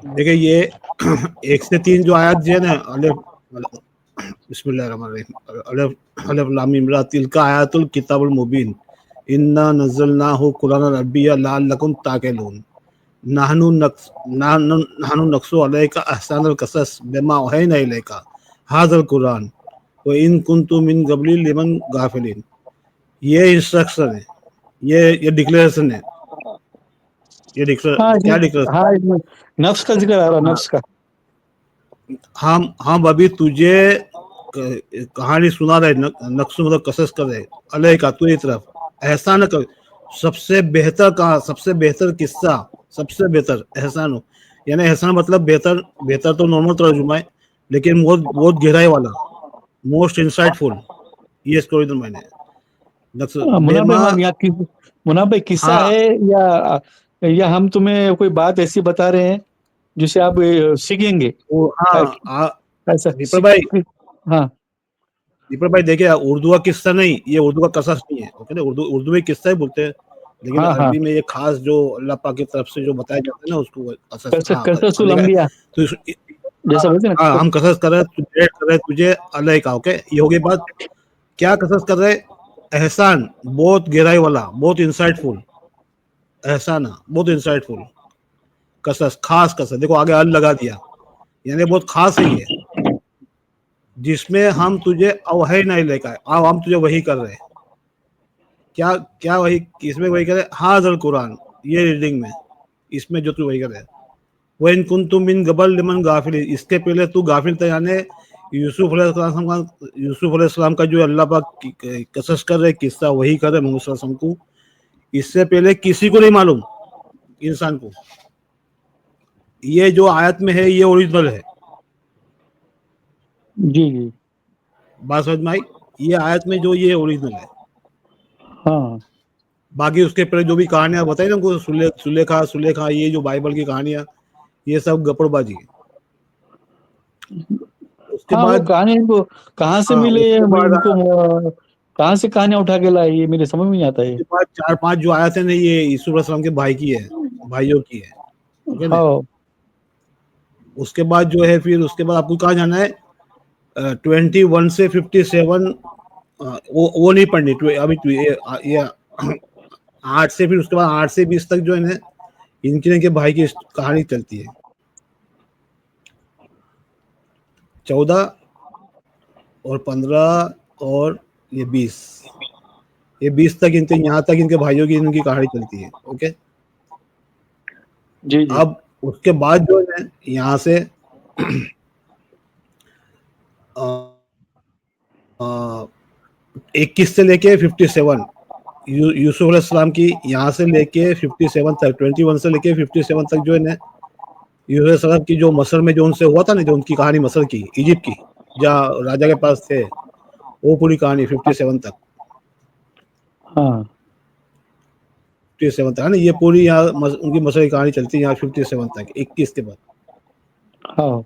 देखिए ये 1 से 3 जो आयत जो है ना, अलिफ बिस्मिल्लाहिर्रहमानिर्रहीम, अलिफ अलिफ लाम मीम रा तिलका आयातुल किताबुल मुबीन इन्ना नज़्ज़लनाहु कुरानन अरबिय्यन लअल्लकुम ताक़िलून नाहनु नक्सु अलैका अहसानल क़सस बिमा औहैना इलैका हाज़ल कुरान व इन कुन्तुम मिन क़ब्लि लिमन गाफ़िलीन। ये इंस्ट्रक्शन है, ये डिक्लेरेशन है, ये हाँ क्या डिक्लेरेशन? हाँ, इसमें नफ्स का जिक्र आ रहा है, हाँ, नफ्स का। हम अभी तुझे कहानी सुना रहे, नक्श मतलब कसस कर रहे अलह का तुझे तरफ एहसान कर, सबसे बेहतर कहा, सबसे बेहतर किस्सा, सबसे बेहतर एहसान हो, यानी एहसान मतलब बेहतर, बेहतर तो नॉर्मल तर्जुमा है, लेकिन बहुत बहुत गहराई वाला, मोस्ट इंसाइटफुल, ये स्टोरी तो मैंने नक्श मुन्ना भाई, बेमा। मुन्ना भाई किस्सा हाँ है या हम तुम्हें कोई बात ऐसी बता रहे हैं जिसे आप सीखेंगे? वो हाँ ऐसा दीपक भाई, हाँ दीपक भाई देखिए, उर्दू का किस्सा नहीं, ये उर्दू का कसस नहीं है, ओके ना, उर्दू उर्दू में किस्सा ही बोलते हैं, लेकिन हाँ हाँ, अरबी में ये खास जो अल्लाह पाक की तरफ से जो बताया जाता है ना, उसको कसस, हाँ कससुल अलग है। अंबिया तो जैसा बोलते हैं हाँ ना। हम कसस कर रहे हैं तुझे, कर रहे हैं तुझे अलग का, ओके, ये हो गई बात। क्या कसस कर रहे? एहसान, बहुत गहराई वाला, बहुत इंसाइटफुल एहसान, बहुत इंसाइटफुल कसस, खास कसस, देखो आगे अल लगा दिया, यानी बहुत खास है ये, जिसमें हम तुझे अवही नहीं लेकर, हम तुझे वही कर रहे हैं। क्या क्या वही, किसमें वही करे? हाज़ल कुरान, ये रीडिंग में, इसमें जो तू वही करे। वह इन कुन तुम मिन गबल लिमन गाफिल, इसके पहले तू गाफिल था, यानी यूसुफ अलैहिस्सलाम का जो अल्लाह पाक कसस कर रहे, किस्सा वही कर रहे मोहम्मद सल्लल्लाहु अलैहि वसल्लम को, इससे पहले किसी को नहीं मालूम, इंसान को। ये जो आयत में है ये ओरिजिनल है, जी जी बात समझ में आई? ये आयत में जो ये ओरिजिनल है, हाँ। बाकी उसके पहले जो भी कहानियां बताई ना उनको, सुलेखा सुलेखा, ये जो बाइबल की कहानियां, ये सब गपड़बाजी है। उसके हाँ वो बाद, कहानी इनको कहाँ से हाँ मिले, उसके बाद इनको कहाँ से कहानियां उठा के लाए, ये मेरे समझ में नहीं आता है। उसके बाद 4-5 जो आयत है ना, ये यीशु अलैहिस्सलाम के भाई की है, भाइयों की है, ओके ना। हाँ उसके बाद जो है, फिर उसके बाद आपको कहाँ जाना है? 21 से 57, वो नहीं पढ़नी, अभी ये 8 से, फिर उसके बाद 8 से 20 तक जो है ना, इनके भाई की कहानी चलती है। 14 और 15 और ये 20, ये 20 तक इनके, यहाँ तक इनके भाइयों की, इनकी कहानी चलती है, ओके। जी जी अब उसके बाद जो है यहाँ से 21 से लेके 57, यूसुफ अलैहिस्सलाम की, यहाँ से लेके 57 तक, 21 से लेके 57 तक जो है ना, यूसुफ अलैहिस्सलाम की जो मसर में जो उनसे हुआ था ना, जो उनकी कहानी मसर की, इजिप्ट की, जहाँ राजा के पास थे, वो पूरी कहानी 57 तक, हाँ 57 तक है ना, ये पूरी यहाँ उनकी मसर की कहानी चलती है यहाँ 57 तक, 21 के बाद हाँ।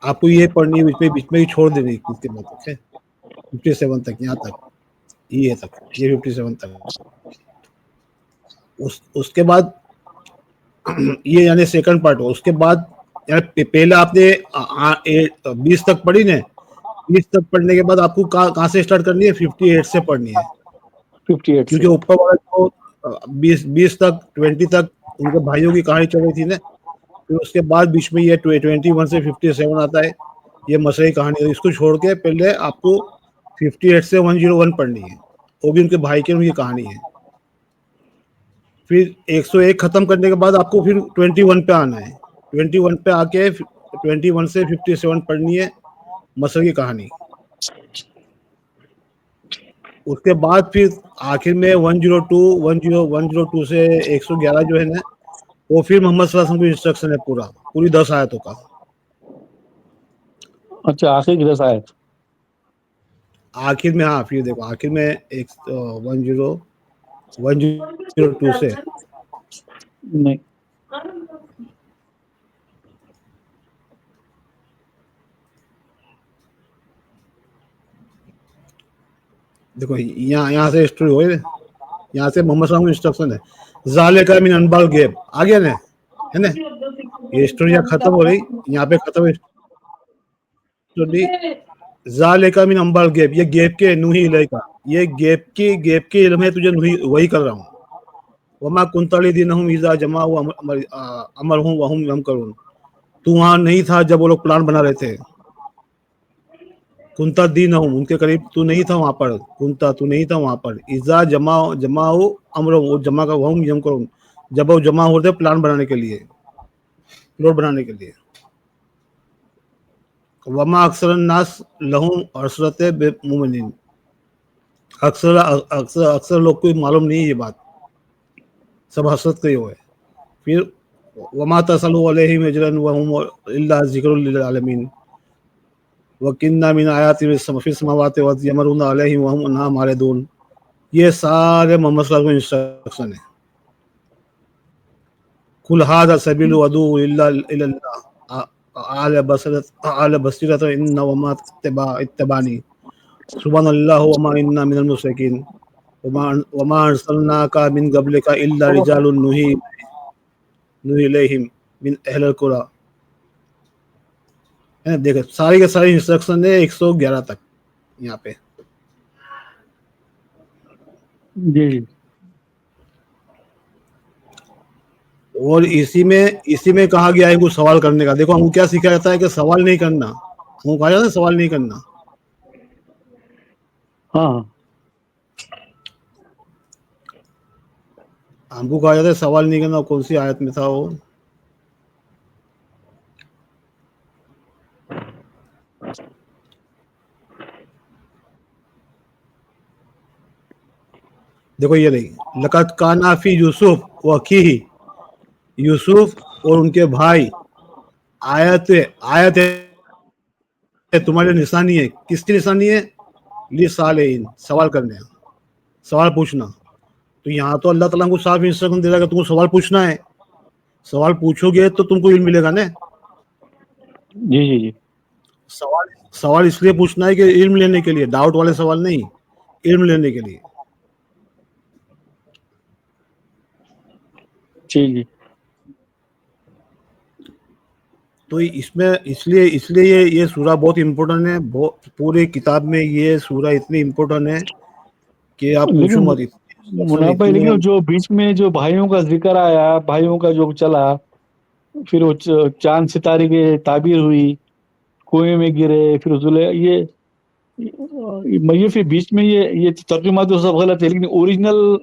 आपको ये पढ़नी है, बीच में ही छोड़ देनी है, 21 के बाद, ओके। 57 तक, यहाँ तक, ये तक, ये 57 तक। उसके बाद ये यानी सेकंड पार्ट हो। उसके बाद यानी पहले आपने 20 तक पढ़ी ना, 20 तक पढ़ने के बाद आपको कहाँ से स्टार्ट करनी है? 58 से पढ़नी है, 58 क्योंकि से। ऊपर वाला जो 20 तक, 20 तक उनके भाइयों की कहानी चल रही थी ना, फिर उसके बाद बीच में ये 21 से 57 आता है, ये मसले की कहानी है। इसको छोड़ के पहले आपको 58 से 101 पढ़नी है, वो भी उनके भाई की, उनकी कहानी है। फिर 101 खत्म करने के बाद आपको फिर 21 पे आना है, 21 पे आके 21 से 57 पढ़नी है, मसर की कहानी। उसके बाद फिर आखिर में 102 से 111 जो है ना, वो फिर मोहम्मद सल्लल्लाहु अलैहि वसल्लम की इंस्ट्रक्शन है, पूरी 10 आयतों का। अच्छा, आखिर की 10 आयत। आखिर में, हाँ फिर देखो आखिर में एक 102 से, नहीं। देखो यहाँ यहाँ से स्टोरी हो यहाँ से मोहम्मद सल्लल्लाहु अलैहि वसल्लम का इंस्ट्रक्शन है, ज़ालिका मिन अनबाल गैब, आ गया ना, है ना, ये स्टोरी यहाँ खत्म हो रही, यहाँ पे खत्म है स्टोरी। ज़ालिका मिन अनबाल गैब, ये गैब के नूही इलैका, ये गैब की इल्म है तुझे, नूही वही कर रहा हूँ। वमा कुंता लिदीनहुम इज़ा जमाअू अमरहुम वहुम यमकरून, तू वहाँ नहीं था जब वो लोग प्लान बना रहे थे। कुंता दीनहुम, उनके करीब तू नहीं था वहाँ पर, कुंता तू नहीं था वहाँ पर, इज़ा जमाओ अमरहुम, वो जमा का वहुम यमकरून, जब वो जमा होते प्लान बनाने के लिए, प्लॉट बनाने के लिए। वमा अक्सर नास लहुम असरत बेमुमिनीन, अक्सर अक्सर अक्सर लोग को मालूम नहीं है ये बात, सब हसरत के हो है। फिर वमा तसलु अलैहिम अजरन वहुम इल्ला ज़िक्रुल लिल आलमीन वकिन्ना मिन आयाति फिस समावाति व यमरुना अलैहिम वहुम अन्हा मारिदून, ये सारे मोहम्मद सल्लल्लाहु अलैहि वसल्लम को इंस्ट्रक्शन है। कुल हादा सबीलु अदू इल्ला इल्लल्लाह आल बसीरत इन्ना वमा इत्तबानी सुबहानल्लाह वमा इन्ना मिनल मुशरिकीन वमा अरसलनाका मिन क़ब्लिका इल्ला रिजालुन नुही इलैहिम मिन अहलिल कुरा, है देखो सारी के सारी इंस्ट्रक्शन है 111 तक यहाँ पे। जी और इसी में कहा गया है कुछ सवाल करने का। देखो हमको क्या सीखा जाता है कि सवाल नहीं करना, हमको कहा जाता है सवाल नहीं करना। हाँ हमको कहा जाता है सवाल नहीं करना। कौन सी आयत में था वो? देखो ये नहीं, लक़द काना फी यूसुफ व अखीही, यूसुफ और उनके भाई आयत आयत है तुम्हारे निशानी है। किसकी निशानी है? ली सालेइन, सवाल करने, सवाल पूछना। तो यहाँ तो अल्लाह ताला को साफ इंस्ट्रक्शन दे रहा है कि तुमको सवाल पूछना है, सवाल पूछोगे तो तुमको इल्म मिलेगा ना। जी जी जी सवाल इसलिए पूछना है कि इल्म लेने के लिए, डाउट वाले सवाल नहीं, इल्म लेने के लिए। जी जी तो इसमें इसलिए इसलिए ये सूरा बहुत इम्पोर्टेंट है। पूरे किताब में ये सूरा इतनी इम्पोर्टेंट है कि आप पूछो लेकिन मत। मुनाफ भाई, लेकिन जो बीच में जो भाइयों का जिक्र आया, भाइयों का जो चला, फिर वो चांद सितारे की ताबीर हुई, कुएं में गिरे, फिर ये फिर बीच में ये तर्जुमा तो सब गलत है, लेकिन ओरिजिनल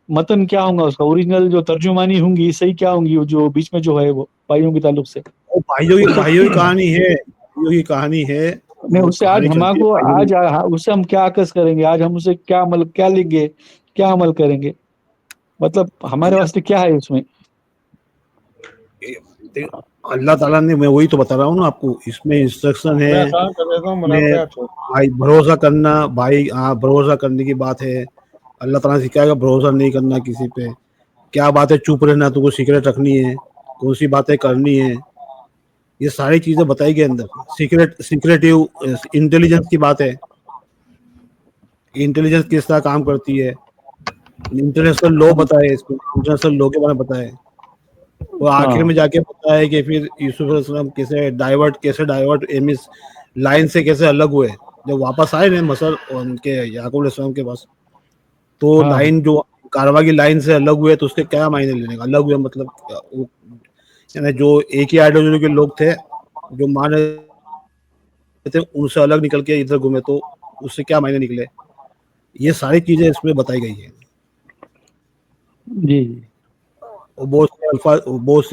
मतन क्या होगा उसका, ओरिजिनल जो तर्जुमानी होंगी सही क्या होंगी, वो जो बीच में जो है वो भाइयों के ताल्लुक से। वो भाइयों की कहानी है, भाइयों की कहानी है। नहीं, वो उससे आज कहानी चलती है हमको भाइयों की। उससे हम क्या अकस करेंगे, आज हम उससे क्या क्या लेंगे, क्या अमल करेंगे, मतलब हमारे वास्ते क्या है उसमें। अल्लाह ताला ने, मैं वही तो बता रहा हूँ ना आपको, इसमें इंस्ट्रक्शन है। भाई भरोसा करना, भाई हाँ भरोसा करने की बात है। अल्लाह ताला सिखाएगा भरोसा नहीं करना किसी पे, क्या बात है चुप रहना, तुमको सीक्रेट रखनी है, कौन सी बातें करनी है, ये सारी चीजें बताई गई अंदर। सीक्रेटिव इंटेलिजेंस की बात है, इंटेलिजेंस किस तरह काम करती है, इंटरनेशनल लॉ बताए, इसको इंटरनेशनल लॉ के बारे में बताए। और आखिर में जाके पता है कि फिर यूसुफ अलैहिस्सलाम कैसे डाइवर्ट एमिस लाइन से कैसे अलग हुए जब वापस आए ना मसर और उनके याकूब अलैहिस्सलाम के पास। तो हाँ लाइन जो कारवा की लाइन से अलग हुए तो उसके क्या मायने लेने का, अलग हुए मतलब यानी जो एक ही आइडियोलॉजी के लोग थे जो मान रहे थे, उनसे अलग निकल के इधर घूमे तो उससे क्या मायने निकले। ये सारी चीजें इसमें बताई गई है। जी जी और बहुत से अल्फाज, बहुत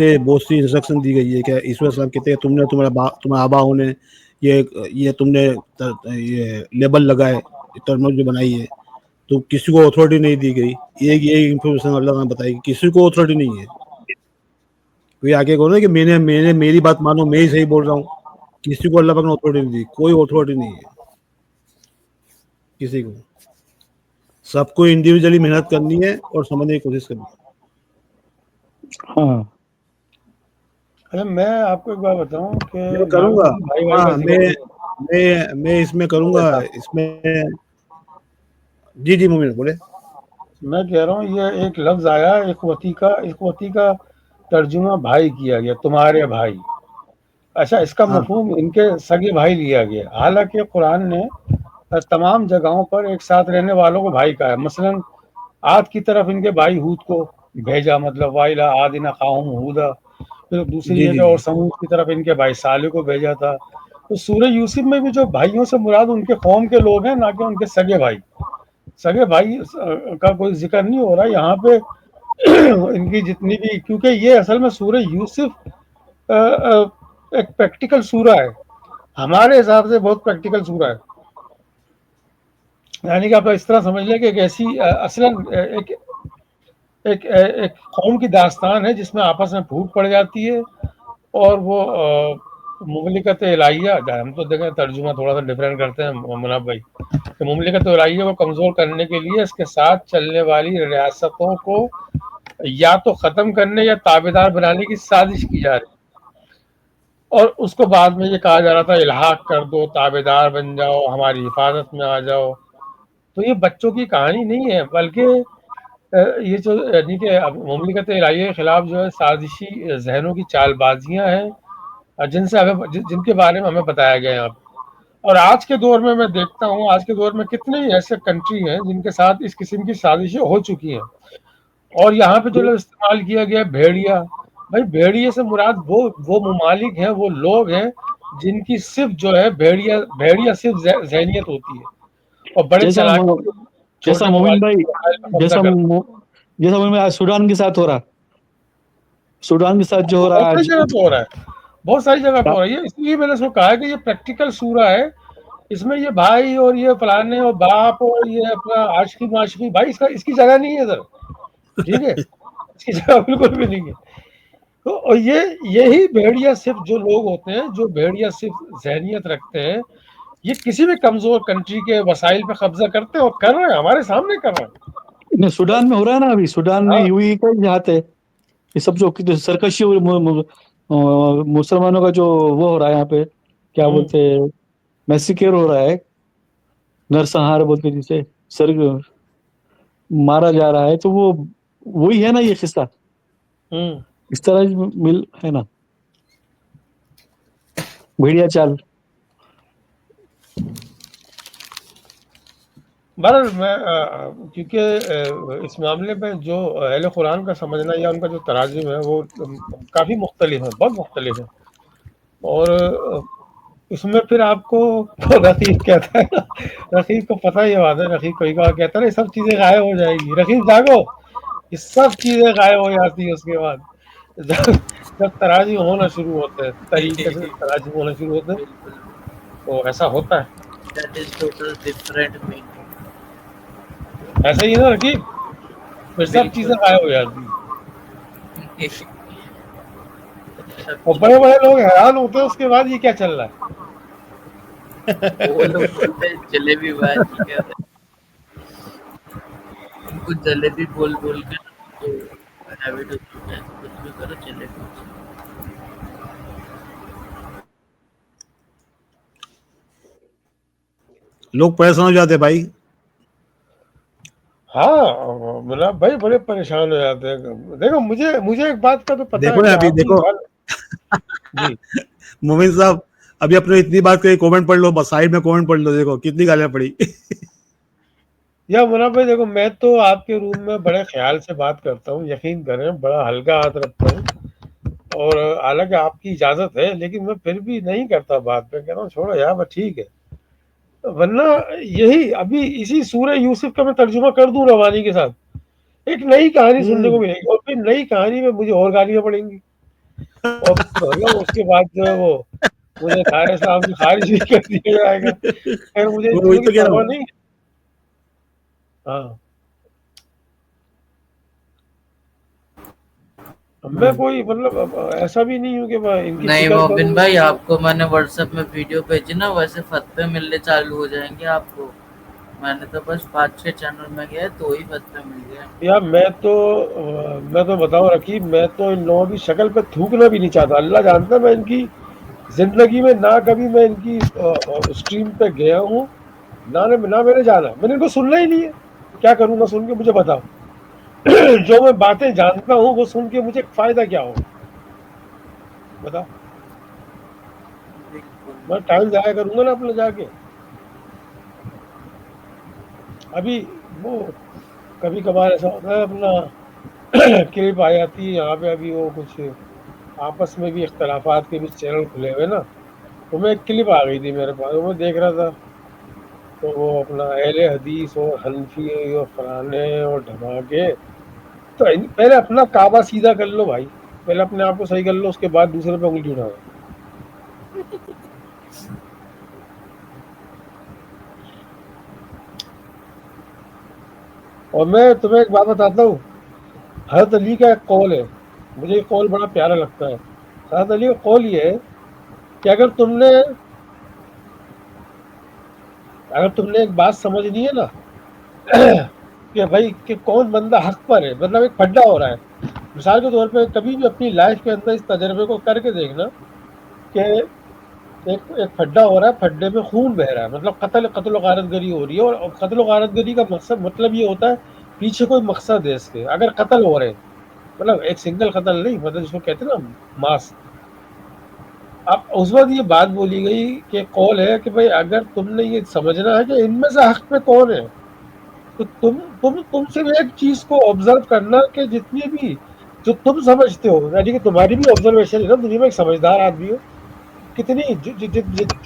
सी इंस्ट्रक्शन दी गई है कि ईश्वर सलाम कहते हैं तुमने तुम्हारे आबाओं ने ये तुमने ये लेबल लगाए, टर्मिनोलॉजी बनाई है, तो किसी को अथॉरिटी नहीं दी गई। ये इंफॉर्मेशन अल्लाह ने बताई कि किसी को अथॉरिटी नहीं है। कोई आगे कहो ना कि मैंने मेरी बात मानो, मैं ही सही बोल रहा हूँ, किसी को अल्लाह पाक ने अथॉरिटी नहीं दी, कोई अथॉरिटी नहीं है किसी को। सबको इंडिविजुअली मेहनत करनी है और समझने की कोशिश करनी है। हाँ अच्छा, मैं आपको एक बात बताऊं कि मैं करूंगा, भाई हाँ का जिक्र मैं इसमें करूंगा, इसमें जी जी मोमिन बोले। मैं कह रहा हूँ ये एक लफ्ज आया इखवती का तर्जुमा भाई किया गया, तुम्हारे भाई। अच्छा, इसका हाँ मफहूम इनके सगे भाई लिया गया, हालांकि कुरान ने तमाम जगहों पर एक साथ रहने वालों को भाई कहा है। मसलन आद की तरफ इनके भाई हूद को भेजा, मतलब वाइला आदिना खाहुम हूदा। फिर दूसरी जी जी जगह और जी। समूद की तरफ इनके भाई साले को भेजा था। तो सूरह यूसुफ में भी जो भाइयों से मुराद उनके कौम के लोग हैं, ना कि उनके सगे भाई। सगे भाई का कोई जिक्र नहीं हो रहा यहाँ पे। इनकी जितनी भी, क्योंकि ये असल में सूरह यूसुफ एक प्रैक्टिकल सूरा है, हमारे हिसाब से बहुत प्रैक्टिकल सूरा है। यानी कि आप इस तरह समझ लें कि एक ऐसी असलन एक कौम की दास्तान है जिसमें आपस में फूट पड़ जाती है, और वो मुमलिकत इलाहिया, हम तो देखें तर्जुमा थोड़ा सा डिफरेंट करते हैं मुनाफ भाई, कि मुमलिकत इलाहिया को कमज़ोर करने के लिए इसके साथ चलने वाली रियासतों को या तो ख़त्म करने या ताबेदार बनाने की साजिश की जा रही, और उसको बाद में ये कहा जा रहा था इल्हाक कर दो, ताबेदार बन जाओ, हमारी हिफाजत में आ जाओ। तो ये बच्चों की कहानी नहीं है, बल्कि ये जो यानी कि मुमलिकत इलाहिया के खिलाफ जो है साजिशी जहनों की चालबाजियाँ हैं, जिनसे हमें जिनके बारे में हमें बताया गया है यहाँ पे। और आज के दौर में मैं देखता हूँ, आज के दौर में कितने ही ऐसे कंट्री हैं जिनके साथ इस किस्म की साजिशें हो चुकी हैं। और यहाँ पे जो लोग इस्तेमाल किया गया भेड़िया, भाई भेड़िए से मुराद वो ममालिक हैं, वो लोग हैं जिनकी सिर्फ जो है भेड़िया भेड़िया सिर्फ जहनीत होती है, और बड़े जैसा चालाक मो- जैसा छोटे मोमिन भाई, मोबाइल पर कब्जा जैसा करते हैं। मो- जैसा मोमिन भाई आज सूडान के साथ हो रहा, सूडान के साथ जो हो बहुत रहा है सारी आज। जगह पे हो रहा है, बहुत सारी जगह पे हो रहा है। ये इसलिए मैंने उसको कहा है कि ये प्रैक्टिकल सूरा है। इसमें ये भाई और ये फलाने और बाप और ये अपना आशिकी माशिकी, भाई इसका इसकी जगह नहीं है इधर, ठीक है, इसकी जगह बिल्कुल भी नहीं है। तो और ये यही भेड़िया सिर्फ जो लोग होते हैं, जो भेड़िया सिर्फ जहनियत रखते हैं, ये किसी भी कमजोर कंट्री के वसाइल पे कब्जा करते हैं, और कर रहे हैं, हमारे सामने कर रहे हैं। नहीं, सूडान में हो रहा है ना, अभी सूडान में हाँ। यूएई का जहाज है, ये सब जो सरकशी और मुसलमानों का जो वो हो रहा है यहाँ पे, क्या हम्म। बोलते हैं, मैसिकेर हो रहा है, नरसंहार बोलते हैं जिसे, सर मारा जा रहा है, तो वो वही है ना ये किस्सा, हम्म। इस तरह मिल है ना, भेड़िया चाल। बहरहाल मैं क्योंकि इस मामले में जो अहले कुरान का समझना या उनका जो तराजुम है वो काफ़ी मुख्तलिफ है, बहुत मुख्तलिफ है। और इसमें फिर आपको तो रकीब कहता है ना, रकीब को पता ही बात है, रकीब कोई का कहता है ना ये सब चीज़ें गायब हो जाएगी, रकीब जागो, ये सब चीज़ें गायब हो जाती है उसके बाद। जब जब तराजू होना शुरू होते हैं, तरीके से तराजू होना शुरू होते हैं, बिल्कुल, तो ऐसा होता है। that is total different meaning. ऐसा ही है ना रकीब, फिर सब चीज़ें बिल्कुल। गायब हो जाती हैं, सब और बड़े बड़े लोग हैरान होते हैं उसके बाद ये क्या चल रहा है। वो लोग बोलते हैं जलेबी भाजी क्या है, उनको जलेबी बोल बोल के तो हैबिट हो चुका है, कुछ भी करो जलेबी। लोग परेशान हो जाते हैं भाई। हाँ, मतलब भाई बड़े परेशान हो जाते हैं। देखो मुझे मुझे एक बात का तो पता है देखो कि ना अभी आप भी देखो जी। मोमिन साहब, अभी अपने इतनी बात करी, कमेंट पढ़ लो, बस साइड में कमेंट पढ़ लो, देखो कितनी गालियां पड़ी। या मुन्ना भाई देखो, मैं तो आपके रूम में बड़े ख्याल से बात करता हूँ, यकीन करें, बड़ा हल्का हाथ रखता हूँ, और हालांकि आपकी इजाजत है, लेकिन मैं फिर भी नहीं करता बात। मैं कह रहा हूँ छोड़ो यार, बस ठीक है। वरना यही अभी इसी सूरह यूसुफ का मैं तर्जुमा कर दूं रवानी के साथ, एक नई कहानी सुनने को मिलेगी, और फिर नई कहानी में मुझे और गालियां पड़ेंगी, और मतलब उसके बाद जो है वो मुझे तारे इस्लाम से खारिज भी कर दिया जाएगा। खैर मुझे इन वही चीज़ों की तो कह रहा परवाह हूँ। नहीं है। हाँ, मैं कोई मतलब ऐसा भी नहीं हूँ कि मैं इनकी नहीं फिक्र मोबिन करूँ। भाई, आपको मैंने व्हाट्सएप में वीडियो भेजी ना, वैसे फतवे मिलने चालू हो जाएंगे आपको। मैंने तो बस 5-6 चैनल में गया तो ही फतवे मिल गए। यार मैं तो बताऊँ रकीब, मैं तो इन लोगों की शक्ल पे थूकना भी नहीं चाहता। अल्लाह जानता है मैं इनकी जिंदगी में ना कभी मैं इनकी स्ट्रीम पे गया हूँ, ना मैंने जाना, मैंने इनको सुनना ही नहीं है। क्या करूंगा सुन के, मुझे बताओ। जो मैं बातें जानता हूँ वो सुन के मुझे फायदा क्या होगा, बताओ। बिल्कुल। मैं टाइम जाया करूंगा ना अपना जाके। अभी वो कभी कभार ऐसा होता है अपना क्लिप आ जाती है यहाँ पे, अभी वो कुछ आपस में भी इख्तलाफात के भी चैनल खुले हुए ना, तो मैं एक क्लिप आ गई थी मेरे पास, वो मैं देख रहा था। तो वो अपना अहले हदीस और हनफी और फलाने और ढमाके, तो पहले अपना काबा सीधा कर लो भाई, पहले अपने आप को सही कर लो, उसके बाद दूसरे पे उंगली उठाओ। और मैं तुम्हें एक बात बताता हूँ, हज़रत अली का एक कौल है, मुझे ये कौल बड़ा प्यारा लगता है। हज़रत अली का कौल ये है कि अगर तुमने एक बात समझनी है ना कि भाई कि कौन बंदा हक पर है, मतलब एक फड्डा हो रहा है, मिसाल के तौर पे कभी भी अपनी लाइफ के अंदर इस तजर्बे को करके देखना कि एक फड्डा हो रहा है, फड्डे में खून बह रहा है, मतलब कत्ल गारतगरी हो रही है, और कत्ल गारतगरी का मकसद मतलब ये होता है पीछे कोई मकसद है इसके। अगर कत्ल हो रहे हैं, मतलब एक सिंगल कत्ल नहीं, मतलब जिसको कहते हैं ना मास। अब उस वक्त ये बात बोली गई कि कौल है कि भाई अगर तुमने ये समझना है कि इनमें से हक पे कौन है, तो तुम सिर्फ एक चीज को ऑब्जर्व करना कि जितनी भी जो तुम समझते हो, यानी कि तुम्हारी भी ऑब्जर्वेशन है ना, दुनिया में एक समझदार आदमी हो, कितनी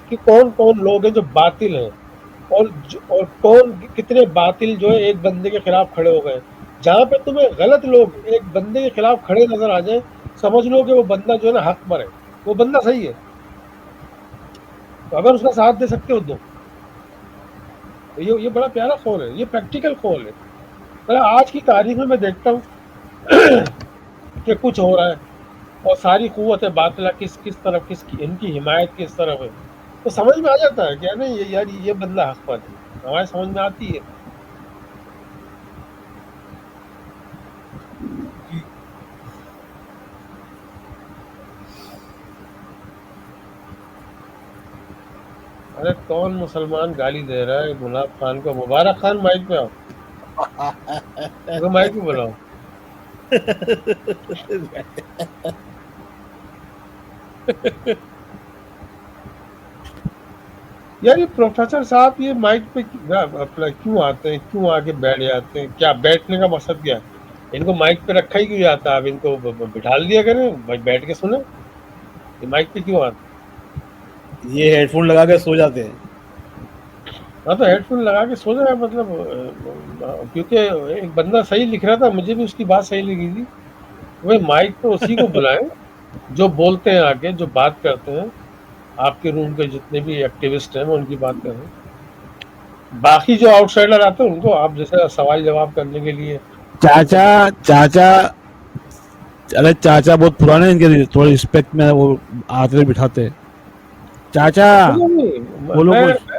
कि कौन कौन लोग हैं जो बातिल हैं, और कौन कितने बातिल जो है एक बंदे के खिलाफ खड़े हो गए। जहां पे तुम्हें गलत लोग एक बंदे के खिलाफ खड़े नजर आ जाए, समझ लो कि वो बंदा जो है ना हक पर है, वो बंदा सही है। तो अगर उसका साथ दे सकते हो दो। तो ये बड़ा प्यारा कौल है, ये प्रैक्टिकल कौल है। मतलब आज की तारीख में मैं देखता हूँ कि कुछ हो रहा है और सारी कुव्वत बातिला किस किस तरफ, किसकी इनकी हिमायत किस तरफ है, तो समझ में आ जाता है क्या नहीं, ये यार ये बंदा हक पर है, हमारे समझ में आती है। अरे कौन मुसलमान गाली दे रहा है गुलाब खान को? मुबारक खान माइक पे आओ, तो माइक पे बुलाओ। यार ये प्रोफेसर साहब ये माइक पे अपना क्यों आते हैं, क्यों आके बैठ जाते हैं? क्या बैठने का मकसद क्या है? इनको माइक पे रखा ही क्यों जाता है? आप इनको बिठा दिया करें, भाई बैठ के सुने। ये माइक पे क्यों आते? ये हेडफोन लगा के सो जाते हैं। हाँ तो हेडफोन लगा के सो जाए, मतलब क्योंकि एक बंदा सही लिख रहा था, मुझे भी उसकी बात सही लगी थी। वही माइक पे उसी को बुलाएं जो बोलते हैं आगे, जो बात करते हैं। आपके रूम के जितने भी एक्टिविस्ट हैं, मैं उनकी बात कर रहा हूँ। बाकी जो आउटसाइडर आते हैं उनको आप जैसे सवाल जवाब करने के लिए। चाचा चाचा, अरे चाचा बहुत पुराने हैं, इनके थोड़े रिस्पेक्ट में वो आते बिठाते। चाचा नहीं, बोलो मैं कुछ।